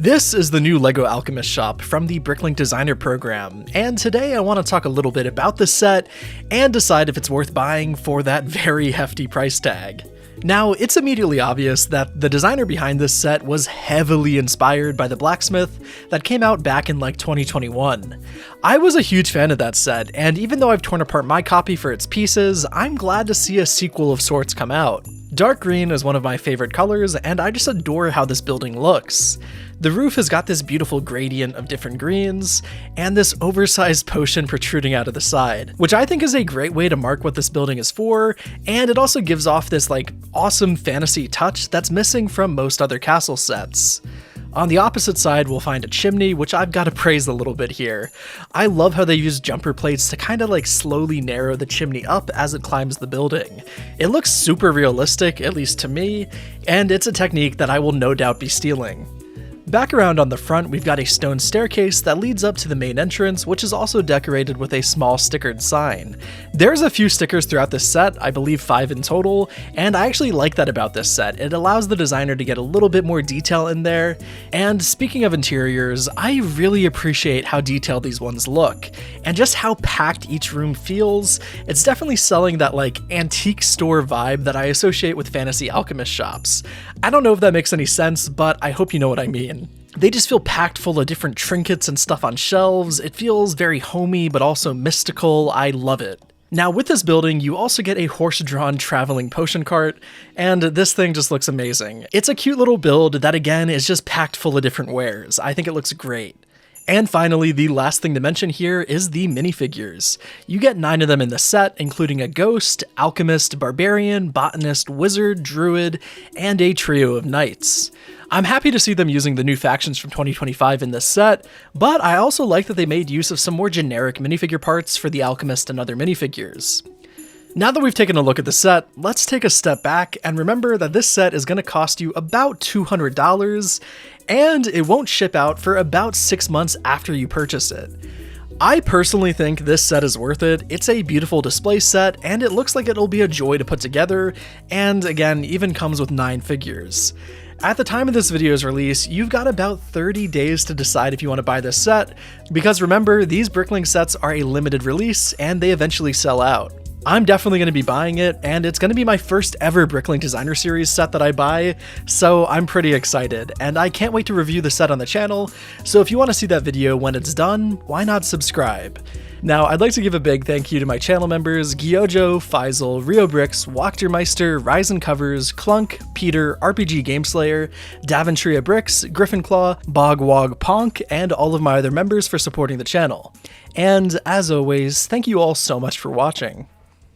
This is the new LEGO Alchemist shop from the Bricklink designer program, and today I want to talk a little bit about this set and decide if it's worth buying for that very hefty price tag. Now, it's immediately obvious that the designer behind this set was heavily inspired by the blacksmith that came out back in like 2021. I was a huge fan of that set, and even though I've torn apart my copy for its pieces, I'm glad to see a sequel of sorts come out. Dark green is one of my favorite colors, and I just adore how this building looks. The roof has got this beautiful gradient of different greens, and this oversized potion protruding out of the side, which I think is a great way to mark what this building is for, and it also gives off this awesome fantasy touch that's missing from most other castle sets. On the opposite side, we'll find a chimney, which I've got to praise a little bit here. I love how they use jumper plates to kind of slowly narrow the chimney up as it climbs the building. It looks super realistic, at least to me, and it's a technique that I will no doubt be stealing. Back around on the front, we've got a stone staircase that leads up to the main entrance, which is also decorated with a small stickered sign. There's a few stickers throughout this set, I believe 5 in total, and I actually like that about this set. It allows the designer to get a little bit more detail in there. And speaking of interiors, I really appreciate how detailed these ones look, and just how packed each room feels. It's definitely selling that antique store vibe that I associate with fantasy alchemist shops. I don't know if that makes any sense, but I hope you know what I mean. They just feel packed full of different trinkets and stuff on shelves. It feels very homey, but also mystical. I love it. Now, with this building, you also get a horse-drawn traveling potion cart, and this thing just looks amazing. It's a cute little build that, again, is just packed full of different wares. I think it looks great. And finally, the last thing to mention here is the minifigures. You get 9 of them in the set, including a ghost, alchemist, barbarian, botanist, wizard, druid, and a trio of knights. I'm happy to see them using the new factions from 2025 in this set, but I also like that they made use of some more generic minifigure parts for the alchemist and other minifigures. Now that we've taken a look at the set, let's take a step back and remember that this set is going to cost you about $200, and it won't ship out for about 6 months after you purchase it. I personally think this set is worth it. It's a beautiful display set, and it looks like it'll be a joy to put together, and again, even comes with 9 figures. At the time of this video's release, you've got about 30 days to decide if you want to buy this set, because remember, these Bricklink sets are a limited release, and they eventually sell out. I'm definitely going to be buying it, and it's going to be my first ever Bricklink Designer Series set that I buy, so I'm pretty excited, and I can't wait to review the set on the channel, so if you want to see that video when it's done, why not subscribe? Now, I'd like to give a big thank you to my channel members, Gyojo, Faisal, Rio Bricks, Walkdermeister, Ryzen Covers, Clunk, Peter, RPG Gameslayer, Daventria Bricks, Griffinclaw, Bogwog Ponk, and all of my other members for supporting the channel. And as always, thank you all so much for watching.